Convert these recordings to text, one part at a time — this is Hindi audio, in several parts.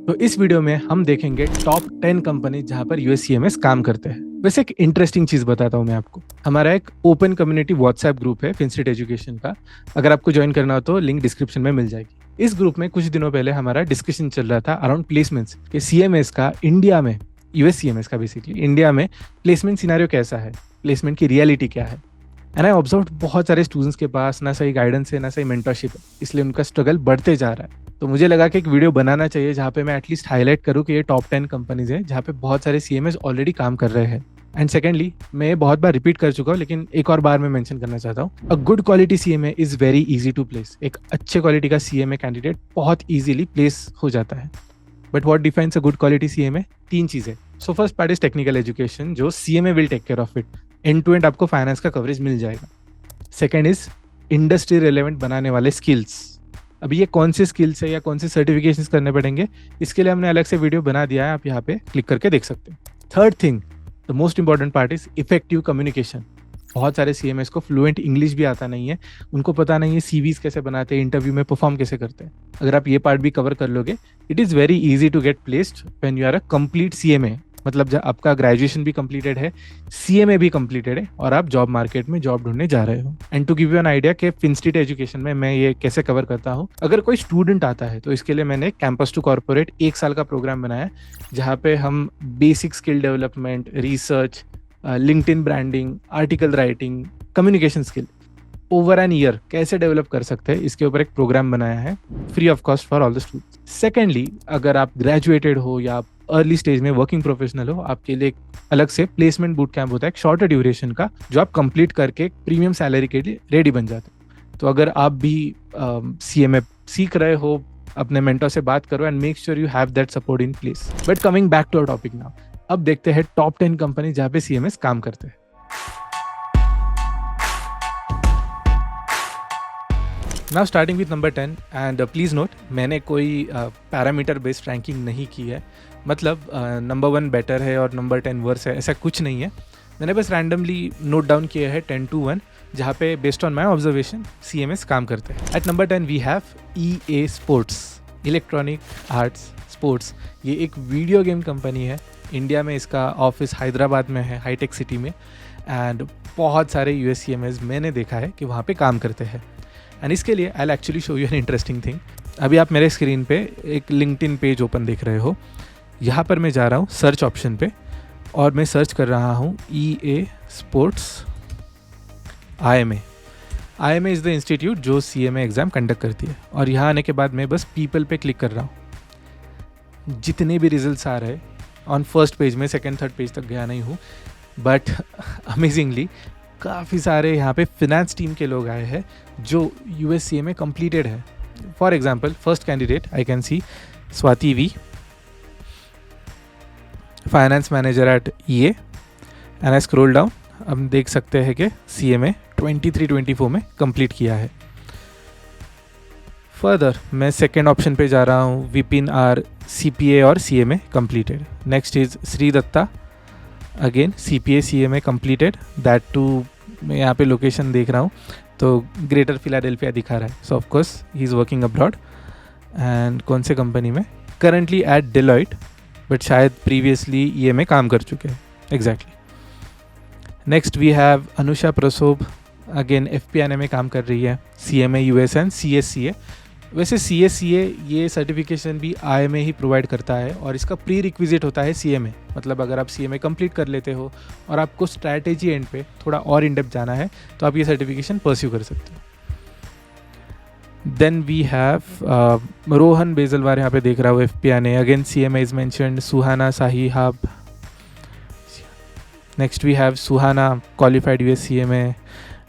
तो इस वीडियो में हम देखेंगे टॉप 10 कंपनी जहां पर यूएससीएमएस काम करते हैं। वैसे एक इंटरेस्टिंग चीज बताता हूं मैं आपको। हमारा एक ओपन कम्युनिटी व्हाट्सएप ग्रुप है फिनस्टेट एजुकेशन का। अगर आपको ज्वाइन करना हो तो लिंक डिस्क्रिप्शन में मिल जाएगी। इस ग्रुप में कुछ दिनों पहले हमारा डिस्कशन चल रहा था अराउंड प्लेसमेंट्स के सीएमएस का इंडिया में, यूएससीएमएस का बेसिकली इंडिया में प्लेसमेंट सिनेरियो कैसा है, प्लेसमेंट की रियलिटी क्या है। एंड आई ऑब्जर्व बहुत सारे स्टूडेंट्स के पास ना सही गाइडेंस है ना सही मेंटरशिप है, इसलिए उनका स्ट्रगल बढ़ते जा रहा है। तो मुझे लगा कि एक वीडियो बनाना चाहिए जहाँ पे मैं एटलीस्ट हाईलाइट करूँ कि ये टॉप 10 कंपनीज हैं जहाँ पे बहुत सारे सीएमएस ऑलरेडी काम कर रहे हैं। एंड सेकेंडली, मैं ये बहुत बार रिपीट कर चुका हूँ लेकिन एक और बार मैं मेंशन करना चाहता हूँ, a good quality CMA is very easy to place. एक अच्छे क्वालिटी का सीएमए कैंडिडेट बहुत इजीली प्लेस हो जाता है। But what defines a good quality CMA? तीन चीजें। So first part is technical education, जो CMA will take care of it. And to end आपको फाइनेंस का कवरेज मिल जाएगा। सेकेंड इज इंडस्ट्री रिलेवेंट बनाने वाले स्किल्स। अभी ये कौन से स्किल्स है या कौन से सर्टिफिकेशंस करने पड़ेंगे, इसके लिए हमने अलग से वीडियो बना दिया है, आप यहाँ पे क्लिक करके देख सकते हैं। Third thing, the most important part is effective communication. बहुत सारे सीएमएस को फ्लुएंट इंग्लिश भी आता नहीं है, उनको पता नहीं है सीवीज कैसे बनाते हैं, इंटरव्यू में परफॉर्म कैसे करते हैं। अगर आप ये पार्ट भी कवर कर लोगे, it is very easy to get placed when you are a complete CMA. मतलब जब आपका ग्रेजुएशन भी कंप्लीटेड है, सीएमए भी कंप्लीटेड है और आप जॉब मार्केट में जॉब ढूंढने जा रहे हो। And to give you an idea कि फिनस्टेट एजुकेशन में मैं ये कैसे कवर करता हूँ, अगर कोई स्टूडेंट आता है तो इसके लिए मैंने कैंपस टू कॉर्पोरेट 1 साल का प्रोग्राम बनाया, जहाँ पे हम basic skill development, research, LinkedIn branding, article writing, communication skill over an year कैसे डेवलप कर सकते हैं, इसके ऊपर एक प्रोग्राम बनाया है free of cost for all the students. Secondly, अगर आप ग्रेजुएटेड हो या आप अर्ली स्टेज में वर्किंग प्रोफेशनल हो, आपके लिए एक अलग से प्लेसमेंट बूट कैंप होता है, एक शॉर्टर ड्यूरेशन का, जो आप कंप्लीट करके प्रीमियम सैलरी के लिए रेडी बन जाते हैं। तो अगर आप भी सीएमए सीख रहे हो, अपने मेंटर से बात करो and make sure you have that support in place. But coming back to our topic now, अब देखते हैं टॉप 10 कंपनी जहाँ पे सीएमएस काम करते हैं। Now starting with number 10 and please note, मैंने कोई पैरामीटर बेस्ड रैंकिंग नहीं की है। मतलब नंबर 1 बेटर है और नंबर 10 वर्स है, ऐसा कुछ नहीं है। मैंने बस रैंडमली नोट डाउन किया है 10 to 1, जहाँ पे based on my observation CMS काम करते हैं। At number 10 we have EA sports, electronic arts sports. ये एक वीडियो गेम कंपनी है। इंडिया में इसका ऑफिस हैदराबाद में है, हाईटेक सिटी में। एंड बहुत सारे यूएससीएमएस मैंने देखा है कि वहाँ पे काम करते हैं। एंड इसके लिए I will actually show you an interesting thing. अभी आप मेरे स्क्रीन पे एक लिंक्डइन पेज ओपन देख रहे हो। यहाँ पर मैं जा रहा हूँ सर्च ऑप्शन पे और मैं सर्च कर रहा हूँ EA sports IMA। IMA is the institute जो CMA एग्ज़ाम कंडक्ट करती है। और यहाँ आने के बाद मैं बस पीपल पे क्लिक कर रहा हूँ। जितने भी रिजल्ट्स आ रहे ऑन फर्स्ट पेज में, सेकेंड थर्ड पेज तक गया नहीं हूँ, बट अमेजिंगली काफ़ी सारे यहाँ पे फिनेंस टीम के लोग आए हैं जो USCMA कंप्लीटेड है। For example, first candidate I can see Swati V, finance manager eight EA। And I scroll down, हम देख सकते हैं कि CMA 23-24 में कंप्लीट किया है। फर्दर मैं सेकेंड ऑप्शन पे जा रहा हूँ, विपिन R CPA और CMA completed. Next is Shri Datta, again CPA CMA completed, that too मैं यहाँ पे लोकेशन देख रहा हूँ तो ग्रेटर फिलाडेल्फिया दिखा रहा है। So of course he is working abroad. And कौन से कंपनी में? करंटली एट डेलॉइट, बट शायद प्रीवियसली EA में काम कर चुके हैं। Exactly. Next we have Anusha Prasob, again FPNA में काम कर रही है, CMA US एंड CSCA। वैसे CSCA ये सर्टिफिकेशन भी IMA ही प्रोवाइड करता है और इसका प्री रिक्विजिट होता है CMA। मतलब अगर आप CMA कंप्लीट कर लेते हो और आपको स्ट्रैटेजी एंड पे थोड़ा और इन डेप्थ जाना है तो आप ये सर्टिफिकेशन परस्यू कर सकते हो। Then we have Rohan Bejalwar, यहाँ पे देख रहा हूँ FPNA, again CMA is mentioned, Suhana Sahib. Next we have Suhana qualified USCMA।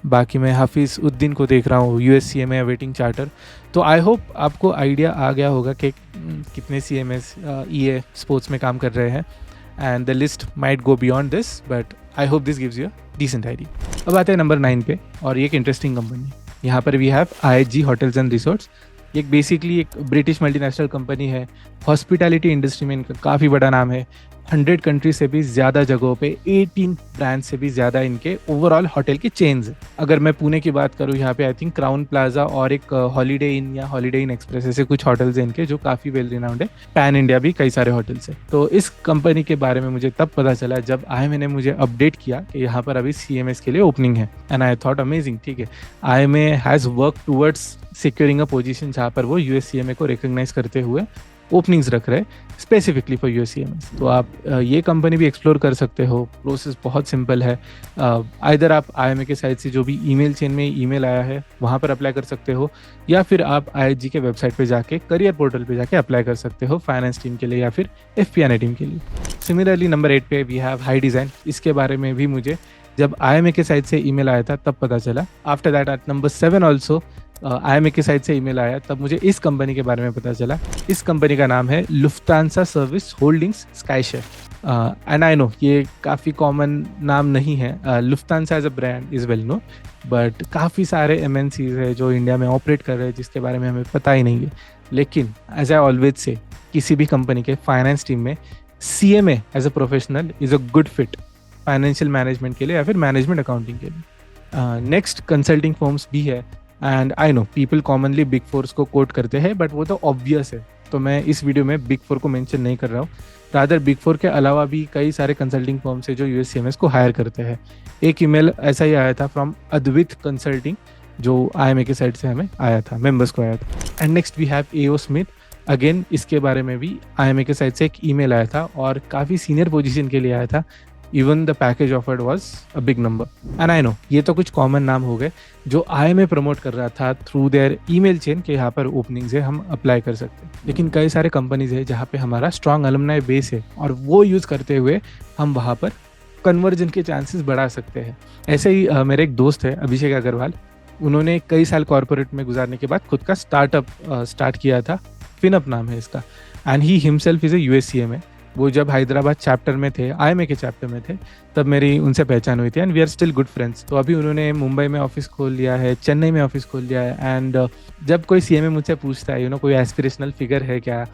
बाकी मैं हाफिज़ उद्दीन को देख रहा हूँ USCMA अवेटिंग चार्टर। तो आई होप आपको आइडिया आ गया होगा कि कितने CMS EA स्पोर्ट्स में काम कर रहे हैं। And the list might go beyond this, but I hope this gives you a decent idea. अब आते हैं नंबर 9 पे, और ये एक इंटरेस्टिंग कंपनी। यहाँ पर we have IHG hotels and resorts. ये बेसिकली एक ब्रिटिश मल्टीनेशनल कंपनी है, हॉस्पिटैलिटी इंडस्ट्री में इनका काफ़ी बड़ा नाम है। 100 कंट्री से भी ज़्यादा जगहों पे 18 ब्रांड से भी ज़्यादा इनके ओवरऑल होटल की चेन्स है। अगर मैं पुणे की बात करूँ, यहाँ पे आई थिंक क्राउन प्लाजा और एक हॉलीडे इन या हॉलीडे इन एक्सप्रेस ऐसे कुछ होटल्स हैं इनके जो काफ़ी वेल रिनाउंड है। पैन इंडिया भी कई सारे होटल्स है। तो इस कंपनी के बारे में मुझे तब पता चला जब IMA ने मुझे अपडेट किया कि यहाँ पर अभी CMS के लिए ओपनिंग है। एंड आई थॉट अमेजिंग, ठीक है, IMA has work towards securing a position जहाँ पर वो USCMA को रिकॉग्नाइज करते हुए ओपनिंग्स रख रहे हैं स्पेसिफिकली फॉर USCMS। तो आप ये कंपनी भी एक्सप्लोर कर सकते हो। प्रोसेस बहुत सिंपल है। आइदर आप IMA के साइड से जो भी ईमेल चेन में ईमेल आया है वहाँ पर अप्लाई कर सकते हो, या फिर आप IHG के वेबसाइट पे जाके करियर पोर्टल पे जाके अप्लाई कर सकते हो फाइनेंस टीम के लिए या फिर FP&A टीम के लिए। सिमिलरली नंबर 8 पे वी हैव हाई डिज़ाइन। इसके बारे में भी मुझे जब IMA के साइड से ईमेल आया था तब पता चला। After that at number 7 also IMA के साइड से ईमेल आया, तब मुझे इस कंपनी के बारे में पता चला। इस कंपनी का नाम है Lufthansa service holdings Skyshare. And I know ये काफ़ी कॉमन नाम नहीं है। Lufthansa as a brand is well known, but काफ़ी सारे MNCs है जो इंडिया में ऑपरेट कर रहे हैं जिसके बारे में हमें पता ही नहीं है। लेकिन एज आई ऑलवेज से, किसी भी कंपनी के फाइनेंस टीम में CMA as a professional is a good fit financial management के लिए या फिर मैनेजमेंट अकाउंटिंग के लिए। नेक्स्ट कंसल्टिंग फर्म्स भी है। And I know people commonly big force को कोट करते हैं, बट वो तो ऑब्वियस है, तो मैं इस वीडियो में बिग फोर को मेंशन नहीं कर रहा हूँ। रादर बिग फोर के अलावा भी कई सारे कंसल्टिंग फर्म्स है जो USCMS को हायर करते हैं। एक ईमेल ऐसा ही आया था फ्रॉम अद्वित कंसल्टिंग जो IMA के साइड से हमें आया था, मेंबर्स को आया था। And next we have AO Smith. अगेन इसके बारे में भी IMA के साइड से एक ईमेल आया था और काफ़ी सीनियर पोजीशन के लिए आया था। Even the package offered was a big number. And I know ये तो कुछ कॉमन नाम हो गए जो IMA प्रमोट कर रहा था थ्रू देयर ईमेल चेन के यहाँ पर ओपनिंग्स है, हम अप्लाई कर सकते हैं। लेकिन कई सारे कंपनीज है जहाँ पे हमारा स्ट्रॉन्ग अलुमनाई बेस है और वो यूज़ करते हुए हम वहाँ पर कन्वर्जन के चांसेस बढ़ा सकते हैं। ऐसे ही मेरे एक दोस्त है अभिषेक अग्रवाल, उन्होंने कई साल कॉर्पोरेट में गुजारने के बाद खुद का स्टार्टअप स्टार्ट किया था, फिनअप नाम है इसका। And he himself is a USCMA। वो जब हैदराबाद चैप्टर में थे, IMA के चैप्टर में थे, तब मेरी उनसे पहचान हुई थी and we are still good friends. तो अभी उन्होंने मुंबई में ऑफिस खोल लिया है, चेन्नई में ऑफिस खोल लिया है। एंड जब कोई CMA मुझसे पूछता है कोई एस्पिरेशनल फिगर है क्या,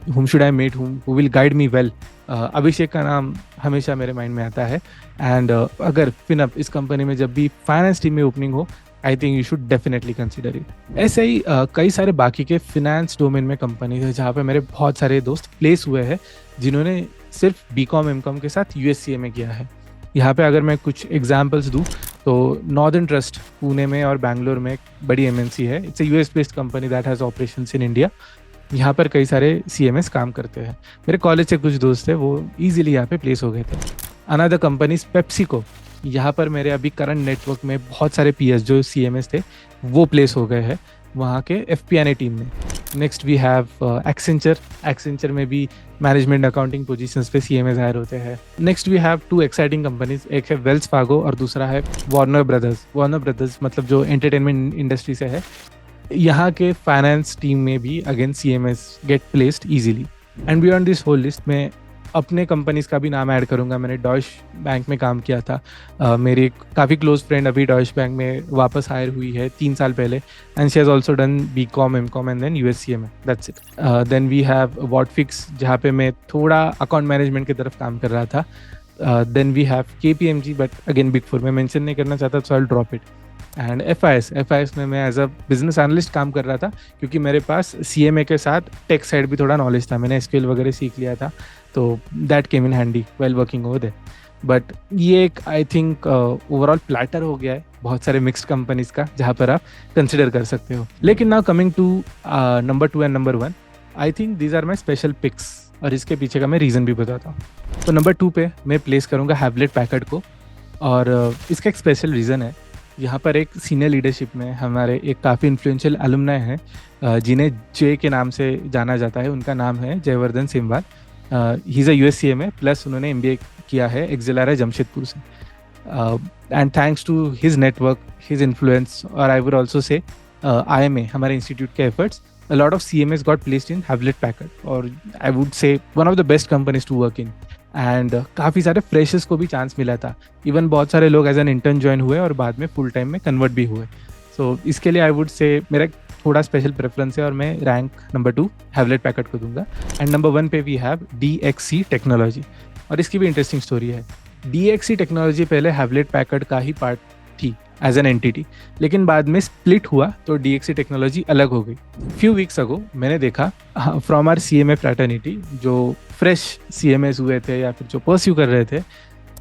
whom should I meet, who will guide me well, Abhishek का नाम हमेशा मेरे माइंड में आता है। एंड अगर फिनअप इस कंपनी में जब भी फाइनेंस टीम में ओपनिंग हो, I think you should definitely consider it. ऐसे ही कई सारे बाकी के फिनेंस डोमेन में कंपनीज है जहाँ पे मेरे बहुत सारे दोस्त प्लेस हुए हैं जिन्होंने सिर्फ BCom MCom के साथ USCMA किया है। यहाँ पे अगर मैं कुछ एग्जांपल्स दूँ तो नॉर्दर्न ट्रस्ट पुणे में और बैंगलोर में एक बड़ी MNC है। It's a US based company that has operations in India. यहाँ पर कई सारे CMS काम करते हैं। मेरे कॉलेज से कुछ दोस्त हैं वो ईजिली यहाँ पे प्लेस हो गए थे। अनदर कंपनी पेप्सिको, यहाँ पर मेरे अभी करंट नेटवर्क में बहुत सारे PS जो CMS थे वो प्लेस हो गए हैं वहाँ के FP&A टीम में। नेक्स्ट वी हैव एक्सेंचर में भी मैनेजमेंट अकाउंटिंग पोजीशंस पे CMS हायर होते हैं। Next we have 2 exciting companies, एक है वेल्स फार्गो और दूसरा है वार्नर ब्रदर्स मतलब जो एंटरटेनमेंट इंडस्ट्री से है। यहाँ के फाइनेंस टीम में भी again CMS get placed easily. And beyond this whole list में अपने कंपनीज का भी नाम ऐड करूंगा। मैंने डॉइश बैंक में काम किया था। मेरी काफ़ी क्लोज फ्रेंड अभी डॉइश बैंक में वापस हायर हुई है 3 साल पहले। And she has also done BCom MCom and then USCMA, that's it. Then we have Whatfix जहाँ पे मैं थोड़ा अकाउंट मैनेजमेंट की तरफ काम कर रहा था। Then we have KPMG, but again big four में मेंशन नहीं करना चाहता तो I will drop it. And FIS में मैं एज अ बिजनेस एनालिस्ट काम कर रहा था क्योंकि मेरे पास CMA के साथ टेक साइड भी थोड़ा नॉलेज था, मैंने SQL वगैरह सीख लिया था, तो that came in handy well working over there. But ये एक आई थिंक ओवरऑल प्लैटर हो गया है बहुत सारे मिक्स्ड कंपनीज का जहाँ पर आप कंसिडर कर सकते हो। लेकिन now coming to number 2 and number 1, I think these are my special picks और इसके पीछे का मैं रीज़न भी बताता हूँ। तो नंबर 2 पे मैं प्लेस करूँगा हैवलेट पैकर्ड को, और इसका एक स्पेशल रीज़न है। यहाँ पर एक सीनियर लीडरशिप में हमारे एक काफ़ी इन्फ्लुएंशियल अलुमनाई हैं जिन्हें जे के नाम से जाना जाता है। उनका नाम है Jaivardhan Simwal. He is a USCMA plus उन्होंने MBA किया है एक्सिलरा जमशेदपुर से। And thanks to his network, his influence, और I would also say IMA हमारे इंस्टीट्यूट के efforts, a lot of CMS got placed in Hewlett Packard, और I would say one of the best companies to work in. And काफ़ी सारे फ्रेशर्स को भी चांस मिला था। इवन बहुत सारे लोग एज एन इंटर्न ज्वाइन हुए और बाद में फुल टाइम में कन्वर्ट भी हुए। सो इसके लिए आई वुड से मेरा एक थोड़ा स्पेशल प्रेफरेंस है और मैं रैंक नंबर 2 हैवलेट पैकर्ड को दूंगा। एंड नंबर 1 पे वी हैव DXC टेक्नोलॉजी, और इसकी भी इंटरेस्टिंग स्टोरी है। DXC टेक्नोलॉजी पहले हैवलेट पैकर्ड का ही पार्ट थी एज एन एंटिटी, लेकिन बाद में स्प्लिट हुआ तो DXC टेक्नोलॉजी अलग हो गई। फ्यू वीक्स अगो मैंने देखा फ्रॉम आर CMA फ्रैटर्निटी, जो फ्रेश CMAs हुए थे या फिर जो परस्यू कर रहे थे,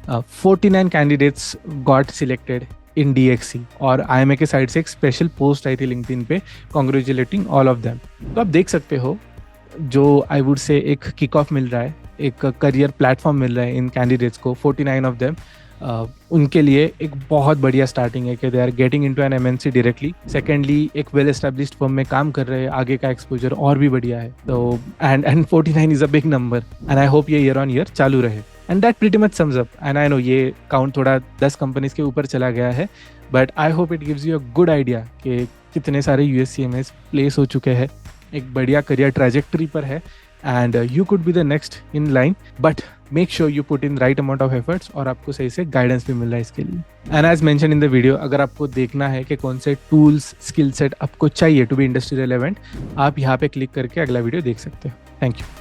49 candidates got selected in DXC, और IMA के साइड से एक स्पेशल पोस्ट आई थी लिंक्डइन पे कॉन्ग्रेचुलेटिंग ऑल ऑफ देम। तो आप देख सकते हो जो आई वुड से एक किक ऑफ मिल रहा है, एक करियर प्लेटफॉर्म मिल रहा है इन कैंडिडेट्स को, 49 ऑफ देम। उनके लिए एक बहुत बढ़िया स्टार्टिंग है कि they are getting into an MNC directly. Secondly, एक वेल एस्टेब्लिश्ड फर्म में काम कर रहे हैं, आगे का एक्सपोजर और भी बढ़िया है। तो and 49 is a big number, and I hope ये ईयर ऑन ईयर चालू रहे। And that pretty much sums up. And I know ये काउंट थोड़ा 10 कंपनीज के ऊपर चला गया है, but I hope it gives you a good idea कि कितने सारे USCMS प्लेस हो चुके हैं, एक बढ़िया करियर ट्रैजेक्टरी पर है, and you could be the next in line, but make sure you put in right amount of efforts, और आपको सही से गाइडेंस भी मिल रहा है इसके लिए। And as mention in the video, अगर आपको देखना है कि कौन से टूल्स, स्किल सेट आपको चाहिए टू बी इंडस्ट्री रेलेवेंट, आप यहाँ पे क्लिक करके अगला वीडियो देख सकते हो। Thank you.